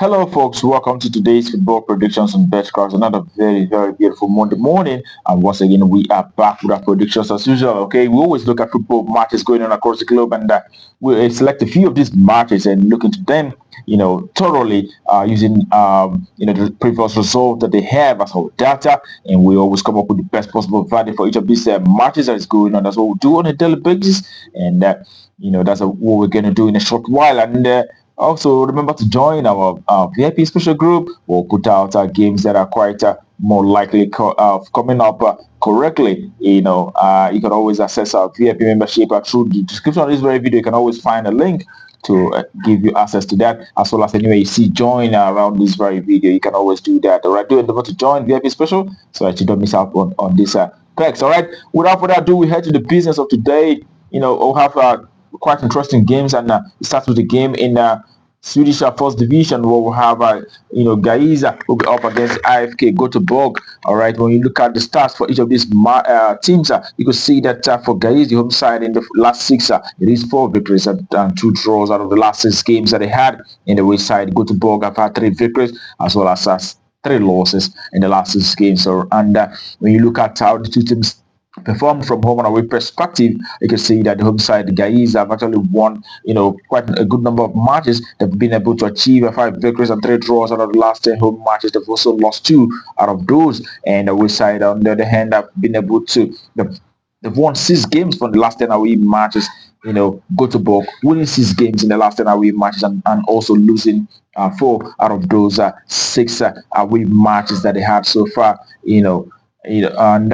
Hello, folks. Welcome to today's football predictions and bet cards. Another very beautiful Monday morning. And once again, we are back with our predictions as usual. Okay, we always look at football matches going on across the globe, and we select a few of these matches and look into them, thoroughly using the previous result that they have as our data, and we always come up with the best possible value for each of these matches that is going on. That's what we do on a daily basis, and that's what we're going to do in a short while. And also, remember to join our VIP special group. We'll put out games that are quite more likely coming up correctly. You can always access our VIP membership through the description of this very video. You can always find a link to give you access to that, as well as anywhere you see join around this very video. You can always do that. All right, do endeavor to join VIP special so that you don't miss out on this perks. All right, without further ado, we head to the business of today. We'll have quite interesting games, and it starts with the game in Swedish First Division, where we have Gaiza will be up against IFK Göteborg. All right, when you look at the stats for each of these teams, you can see that for Gaiza, the home side in the last six, it is 4 victories and 2 draws out of the last 6 games that they had. In the away side, Göteborg have had 3 victories as well as 3 losses in the last 6 games. So, and when you look at how the two teams performed from home and away perspective, you can see that the home side, the guys have actually won, quite a good number of matches. They've been able to achieve 5 victories and 3 draws out of the last 10 home matches. They've also lost 2 out of those. And the away side, on the other hand, have been able to, they've won 6 games from the last 10 away matches. Göteborg winning 6 games in the last 10 away matches and also losing 4 out of those 6 away matches that they had so far. And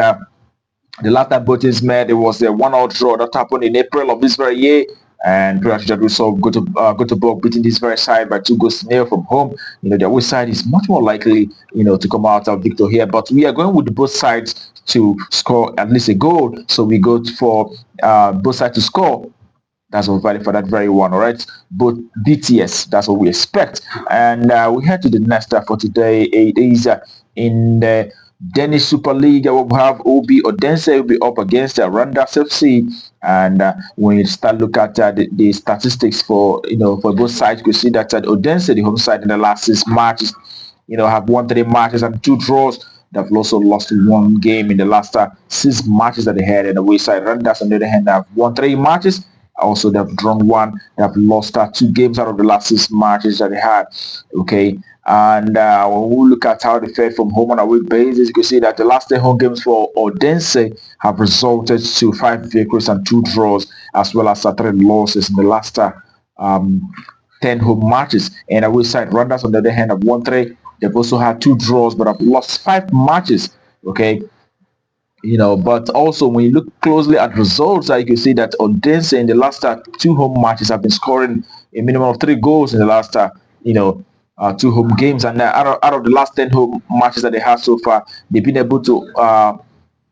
the last time both teams met, it was a 1-1 draw that happened in April of this very year. And pretty much that we saw Göteborg beating this very side by 2 goals to 0 from home. The away side is much more likely, to come out a victor here. But we are going with both sides to score at least a goal. So we go for both sides to score. That's what value for that very one, all right? Both BTS, that's what we expect. And we head to the next for today. It is in the Danish Super League. We'll have OB Odense will be up against Randers FC. And when you start look at the statistics for for both sides, you can see that Odense, the home side, in the last 6 matches, have won 3 matches and 2 draws. They've also lost 1 game in the last 6 matches that they had. And the away side, Randers, on the other hand, have won 3 matches. Also, they've drawn 1. They've lost 2 games out of the last 6 matches that they had. Okay. And when we look at how they fared from home and away basis, you can see that the last 10 home games for Odense have resulted to 5 victories and 2 draws, as well as 3 losses in the last 10 home matches. And away side, Randers, on the other hand, have won 3. They've also had 2 draws, but have lost 5 matches. Okay. But also when you look closely at results, you can see that Odense in the last 2 home matches have been scoring a minimum of 3 goals in the last 2 home games, and out of the last 10 home matches that they have so far, they've been able to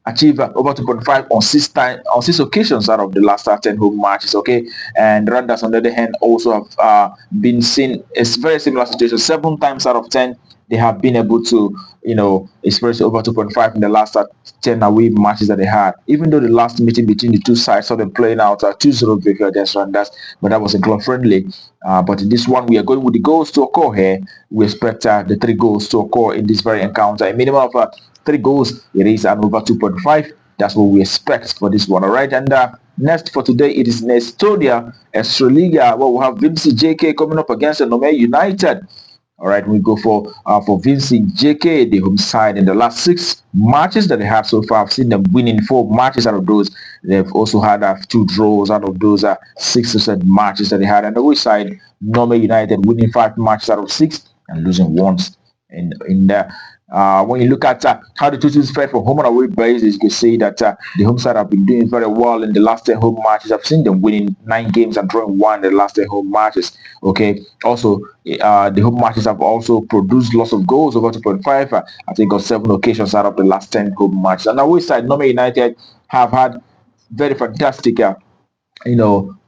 achieve over 2.5 on 6 occasions out of the last 10 home matches. Okay, and Randers, on the other hand, also have been seen a very similar situation. 7 times out of 10 they have been able to experience over 2.5 in the last 10 away matches that they had, even though the last meeting between the two sides saw them playing out a 2-0 victory against Randers, but that was a club friendly. But in this one, we are going with the goals to occur here. We expect the 3 goals to occur in this very encounter. A minimum of 3 goals, it is an over 2.5. That's what we expect for this one. All right, and next for today, it is in Estonia, Extraliga, where we have Vinci JK coming up against Norway United. All right, we go for Vinci JK, the home side. In the last 6 matches that they have so far, I've seen them winning 4 matches out of those. They've also had 2 draws out of those 6 matches that they had. And the away side, Norway United winning 5 matches out of 6 and losing once. In the when you look at how the two teams fared from home and away basis, you can see that the home side have been doing very well in the last 10 home matches. I've seen them winning 9 games and drawing 1 in the last 10 home matches. Okay, also the home matches have also produced lots of goals over 2.5. I think on 7 occasions out of the last 10 home matches. And the away side, Norway United have had very fantastic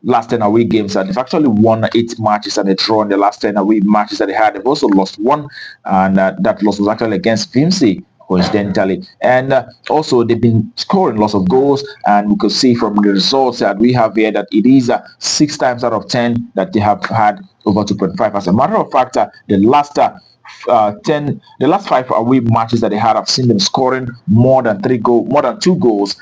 last 10 away games, and they've actually won 8 matches and a draw in the last 10 away matches that they had. They've also lost 1, and that loss was actually against Vinci coincidentally. And also they've been scoring lots of goals, and we could see from the results that we have here that it is 6 times out of 10 that they have had over 2.5. As a matter of fact, the last 5 away matches that they had, I've seen them scoring more than 2 goals.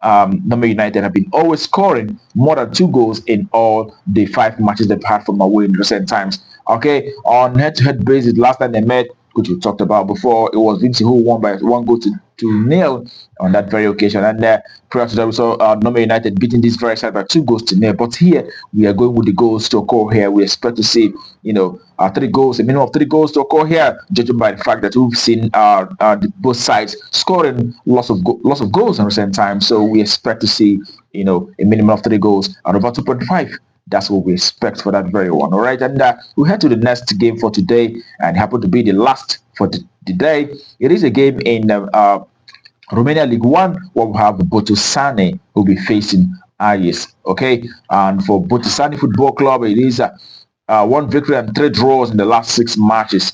Norway United have been always scoring more than 2 goals in all the 5 matches they've had from away in recent times. Okay, on head-to-head basis, last time they met, which we talked about before, it was Vinci who won by 1 goal to 0 on that very occasion. And prior to that, we saw Norway United beating this very side by 2 goals to 0. But here we are going with the goals to occur here. We expect to see, 3 goals, a minimum of 3 goals to occur here, judging by the fact that we've seen both sides scoring lots of goals in recent times. So we expect to see, a minimum of 3 goals and over 2.5. That's what we expect for that very one. All right. And we head to the next game for today, and it happened to be the last for the day. It is a game in Romania League One, where we have Bottoani who will be facing Ajax. Okay. And for Bottoani Football Club, it is 1 victory and 3 draws in the last 6 matches.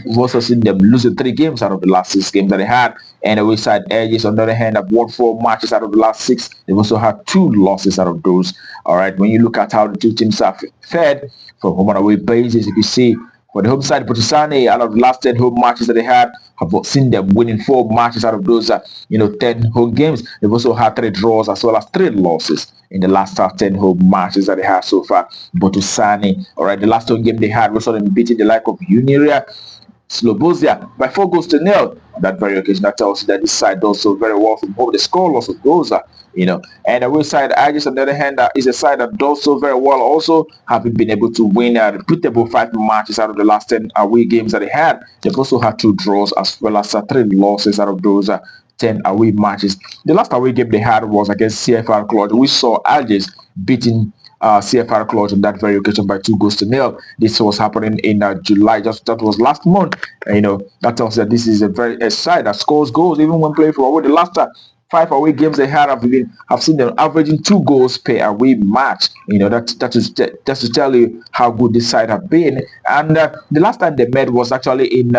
We've also seen them losing 3 games out of the last 6 games that they had. And away side Ajax, on the other hand, have won 4 matches out of the last 6. They've also had 2 losses out of those. All right, when you look at how the two teams have fared from home and away basis, you can see for the home side, Bottoani, out of the last 10 home matches that they had, have seen them winning 4 matches out of those, 10 home games. They've also had 3 draws as well as 3 losses in the last 10 home matches that they had so far. Bottoani, all right, the last home game they had was sort of beating the like of Uniria Slobosia by 4 goals to 0 on that very occasion. That tells you that this side does so very well from home. They score lots of goals, and the away side, Ajax on the other hand, is a side that does so very well. Also, having been able to win reputable 5 matches out of the last 10 away games that they had. They've also had 2 draws as well as 3 losses out of those 10 away matches. The last away game they had was against CFR Cluj. We saw Ajax beating CFR Cluj on that very occasion by 2 goals to 0. This was happening in July. That was last month. That tells you that this is a side that scores goals even when playing for away. The last 5 away games they had, I've seen them averaging 2 goals per away match. That is just to tell you how good this side have been. And the last time they met was actually in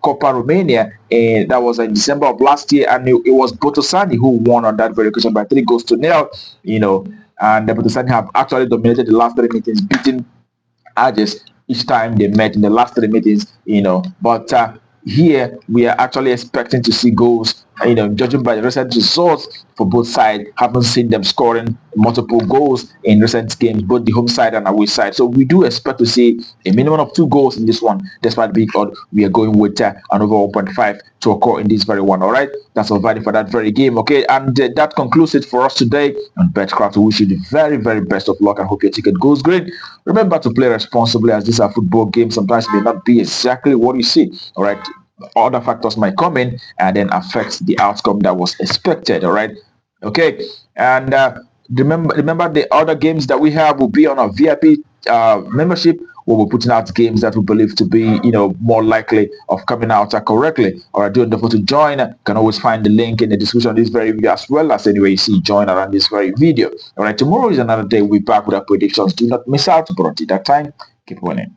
Copa Romania, and that was in December of last year, and it was Bottoani who won on that very occasion by 3 goals to 0. And the Bottoani have actually dominated the last 3 meetings, beating Ajax each time they met in the last 3 meetings. But here we are actually expecting to see goals. Judging by the recent results for both sides, haven't seen them scoring multiple goals in recent games, both the home side and away side. So we do expect to see a minimum of 2 goals in this one. Despite being odd, we are going with an over 1.5 to occur in this very one. All right, that's all valid for that very game. Okay, and that concludes it for us today on Betcraft. We wish you the very, very best of luck and hope your ticket goes great. Remember to play responsibly, as these are football games. Sometimes may not be exactly what you see. All right, other factors might come in and then affect the outcome that was expected. All right, okay, and remember the other games that we have will be on our VIP membership, where we're putting out games that we believe to be more likely of coming out correctly. All right, do endeavor to join. You can always find the link in the description of this very video, as well as anywhere you see join around this very video. All right, tomorrow is another day. We'll be back with our predictions. Do not miss out, but until that time, keep winning.